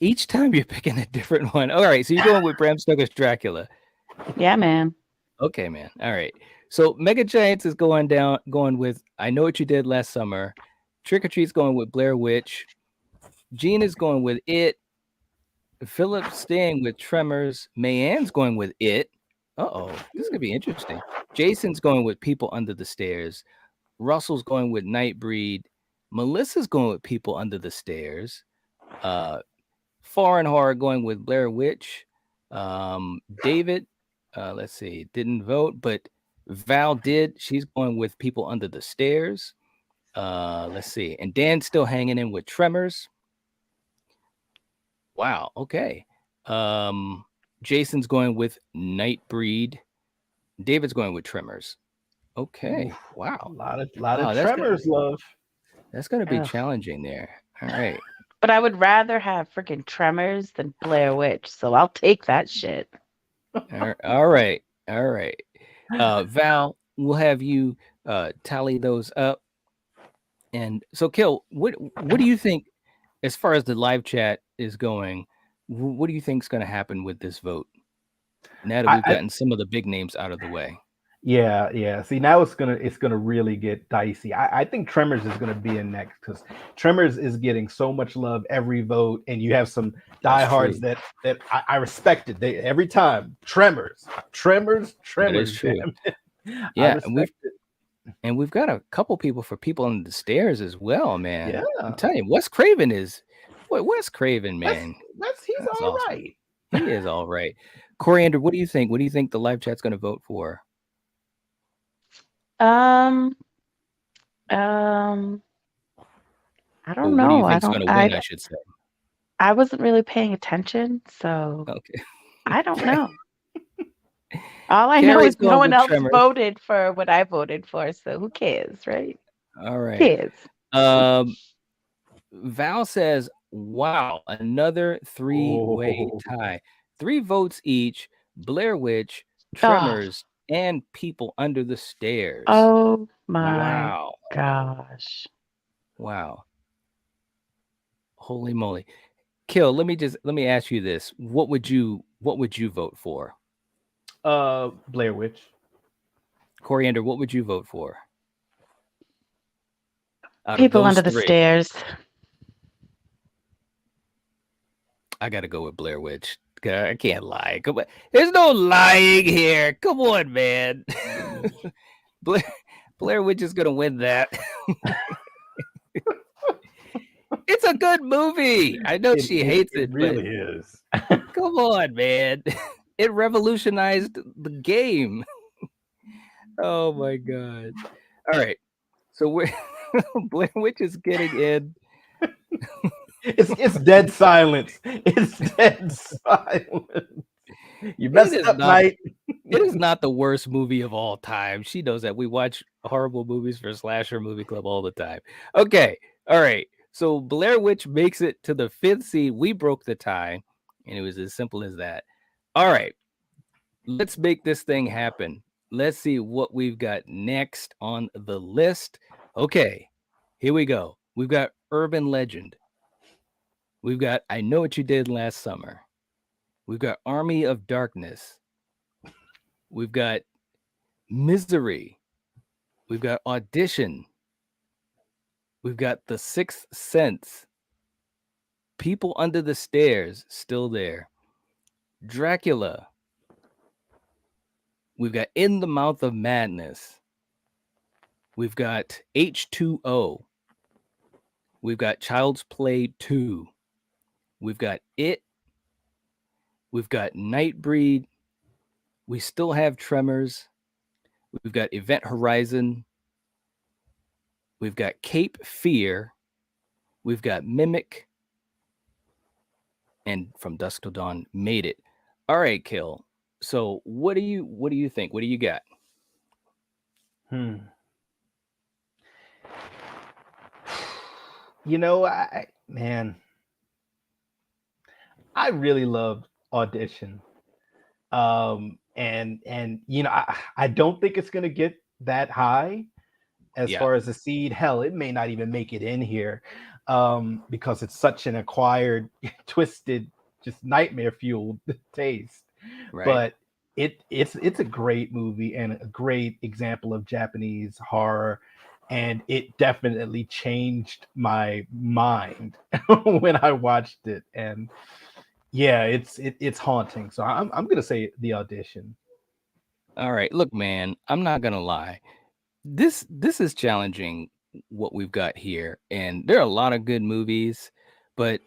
A: each time you're picking a different one. All right, so you're going with Bram Stoker's Dracula.
B: Yeah, man.
A: Okay, man. All right. So Mega Giants is going with I Know What You Did Last Summer. Trick or Treat's going with Blair Witch. Gene is going with It. Philip's staying with Tremors. Mayanne's going with It. Uh-oh. This is going to be interesting. Jason's going with People Under the Stairs. Russell's going with Nightbreed. Melissa's going with People Under the Stairs. Foreign Horror going with Blair Witch. David, let's see, didn't vote, but Val did. She's going with People Under the Stairs. Let's see. And Dan's still hanging in with Tremors. Wow. Okay. Jason's going with Nightbreed. David's going with Tremors. Okay.
C: Oof,
A: Wow.
C: a lot of
A: Wow,
C: Tremors love.
A: That's going to be
B: Ugh.
A: challenging there. All right.
B: But I would rather have freaking Tremors than Blair Witch, so I'll take that shit.
A: All right. All right. Val, we'll have you tally those up. And so, Kill, what do you think as far as the live chat is going? What do you think is going to happen with this vote? Now that we've gotten some of the big names out of the way.
C: Yeah. See, now it's gonna really get dicey. I think Tremors is gonna be in next because Tremors is getting so much love every vote, and you have some diehards that I respected. They every time Tremors.
A: That is true. Yeah, and we've got a couple people for People Under the Stairs as well, man.
C: Yeah.
A: I'm telling you, Wes Craven, man.
C: He's all
A: awesome.
C: right.
A: He is all right. Coriander, what do you think? What do you think the live chat's going to vote for?
B: Um, um, I
A: Or
B: don't
A: what do you
B: know.
A: think's going to win? I should say.
B: I wasn't really paying attention, so
A: Okay.
B: I don't know. All I know
A: Carrie's
B: is no
A: going
B: one
A: with
B: else
A: Tremors.
B: voted for what I voted for, so who cares, right?
A: All right.
B: Cares.
A: Um, Val says, "Wow, another three-way
C: Oh,
A: tie. 3 votes each. Blair Witch,
B: Oh,
A: Tremors, and People Under the Stairs.
B: oh my
A: Wow,
B: gosh.
A: wow, holy moly, Kill. Let me ask you this: what would you vote for?
C: Blair Witch.
A: Coriander, what would you vote for out of
B: People
A: those
B: under the
A: 3?
B: stairs.
A: I got to go with Blair Witch. I can't lie. Come on. There's no lying here. Come on, man. Blair, Blair Witch is going to win that. It's a good movie. I know she hates it, but
C: really is.
A: come on, man. It revolutionized the game. Oh my god. All right. So we're Blair Witch is getting in.
C: It's dead silence. It's dead silence. You
A: It
C: messed
A: is
C: up,
A: not
C: Knight.
A: it is not the worst movie of all time. She knows that. We watch horrible movies for Slasher Movie Club all the time. Okay. All right. So Blair Witch makes it to the 5th seed. We broke the tie, and it was as simple as that. All right. Let's make this thing happen. Let's see what we've got next on the list. Okay. Here we go. We've got Urban Legend. We've got I Know What You Did Last Summer. We've got Army of Darkness. We've got Misery. We've got Audition. We've got The Sixth Sense. People Under the Stairs, still there. Dracula. We've got In the Mouth of Madness. We've got H2O. We've got Child's Play 2. We've got It. We've got Nightbreed. We still have Tremors. We've got Event Horizon. We've got Cape Fear. We've got Mimic. And From Dusk Till Dawn, Made It. All right, Kill. So what do you think? What do you got?
C: You know, I really loved Audition. And you know, I don't think it's gonna get that high as far as the seed. Hell, it may not even make it in here, because it's such an acquired, twisted, just nightmare fueled taste.
A: Right.
C: But it's a great movie and a great example of Japanese horror, and it definitely changed my mind when I watched it. And yeah, it's haunting. So I'm gonna say The Audition.
A: All right. Look, man, I'm not gonna lie. This is challenging what we've got here. And there are a lot of good movies, but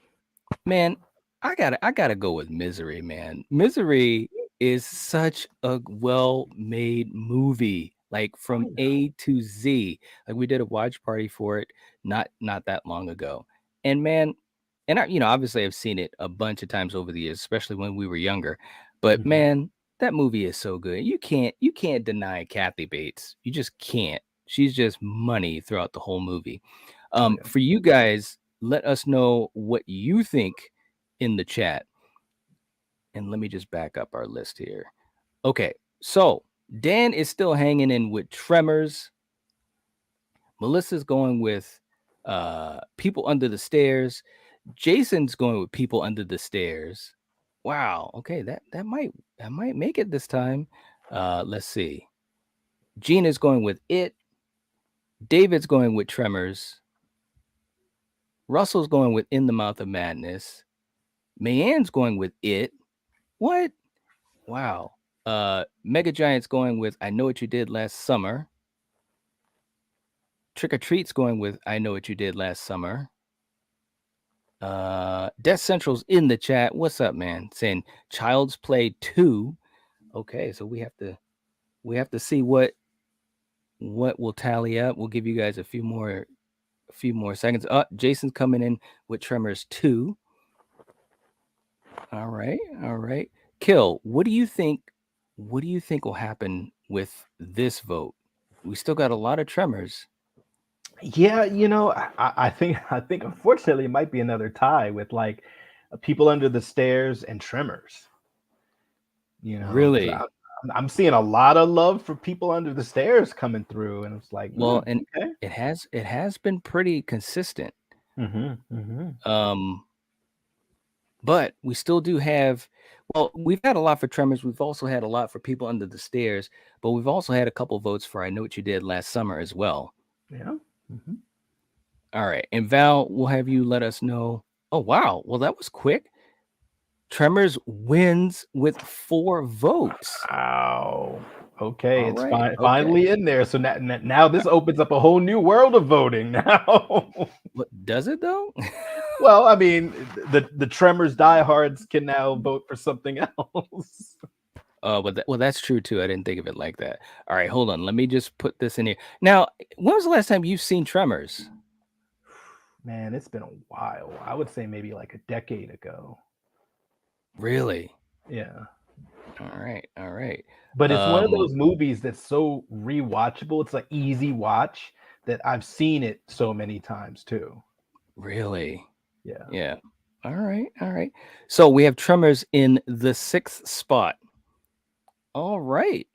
A: man, I gotta go with Misery, man. Misery is such a well-made movie, like from A to Z. Like we did a watch party for it not that long ago. And man, and I, obviously I've seen it a bunch of times over the years, especially when we were younger. But
C: Mhm.
A: man, that movie is so good. You can't deny Kathy Bates. You just can't. She's just money throughout the whole movie.
C: Oh, yeah.
A: For you guys, let us know what you think in the chat. And let me just back up our list here. Okay, so Dan is still hanging in with Tremors. Melissa's going with People Under the Stairs. Jason's going with People Under the Stairs. Wow. Okay, that might make it this time. Let's see. Gina's going with It. David's going with Tremors. Russell's going with In the Mouth of Madness. Mayanne's going with It. What? Wow. Mega Giant's going with I Know What You Did Last Summer. Trick or Treat's going with I Know What You Did Last Summer. Death Central's in the chat. What's up, man? Saying Child's Play 2. Okay, so we have to see what what will tally up. We'll give you guys a few more seconds. Jason's coming in with Tremors 2. All right. Kill, what do you think will happen with this vote? We still got a lot of Tremors.
C: Yeah, I think unfortunately it might be another tie with like People Under the Stairs and Tremors. 'Cause
A: Really?
C: I'm seeing a lot of love for People Under the Stairs coming through, and it's like,
A: Well, and
C: okay.
A: it has been pretty consistent. But we still do have, well, we've had a lot for Tremors. We've also had a lot for People Under the Stairs, but we've also had a couple votes for I Know What You Did Last Summer as well.
C: Yeah.
A: All right. And Val, we'll have you let us know. Oh, wow. Well, that was quick. Tremors wins with 4 votes.
C: Wow. Okay,
A: All
C: it's
A: right.
C: finally in there. So now this opens up a whole new world of voting now.
A: What does it though?
C: Well, I mean, the Tremors diehards can now vote for something else.
A: But that's true too. I didn't think of it like that. All right, hold on. Let me just put this in here. Now, when was the last time you've seen Tremors?
C: Man, it's been a while. I would say maybe like a decade ago.
A: Really?
C: Yeah.
A: All right.
C: But it's one of those movies that's so rewatchable. It's like easy watch that I've seen it so many times too.
A: Really?
C: Yeah.
A: Yeah. All right. So we have Tremors in the 6th spot. All right.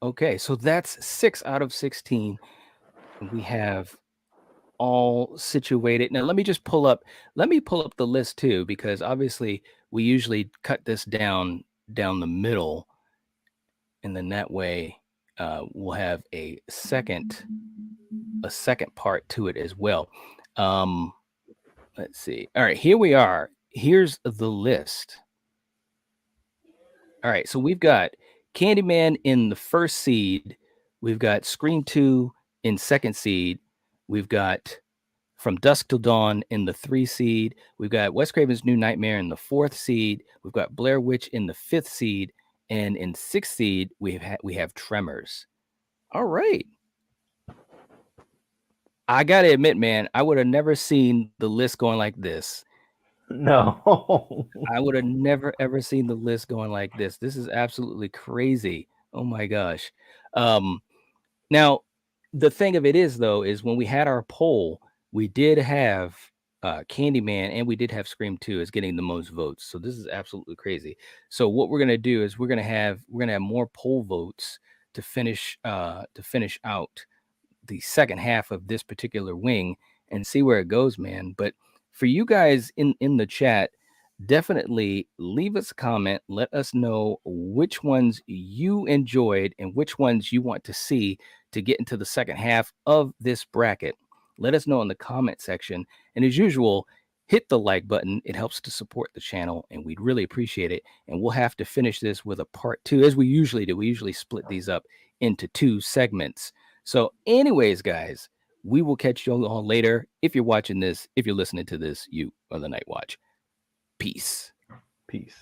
A: Okay, so that's 6 out of 16. We have all situated. Now let me pull up the list too, because obviously we usually cut this down the middle, and then that way we'll have a second part to it as well. Let's see. All right, here we are. Here's the list. All right, so we've got Candyman in the 1st seed. We've got Scream 2 in 2nd seed. We've got From Dusk Till Dawn in the 3 seed. We've got Wes Craven's New Nightmare in the 4th seed. We've got Blair Witch in the 5th seed. And in 6th seed, we have Tremors. All right. I got to admit, man, I would have never seen the list going like this.
C: No.
A: I would have never, ever seen the list going like this. This is absolutely crazy. Oh, my gosh. Now, the thing of it is, though, is when we had our poll, we did have Candyman and we did have Scream 2 as getting the most votes. So this is absolutely crazy. So what we're gonna do is we're gonna have more poll votes to finish out the second half of this particular wing and see where it goes, man. But for you guys in the chat, definitely leave us a comment. Let us know which ones you enjoyed and which ones you want to see to get into the second half of this bracket. Let us know in the comment section. And as usual, hit the like button. It helps to support the channel, and we'd really appreciate it. And we'll have to finish this with a part 2, as we usually do. We usually split these up into 2 segments. So anyways, guys, we will catch you all later. If you're watching this, if you're listening to this, you are the Night Watch. Peace.
C: Peace.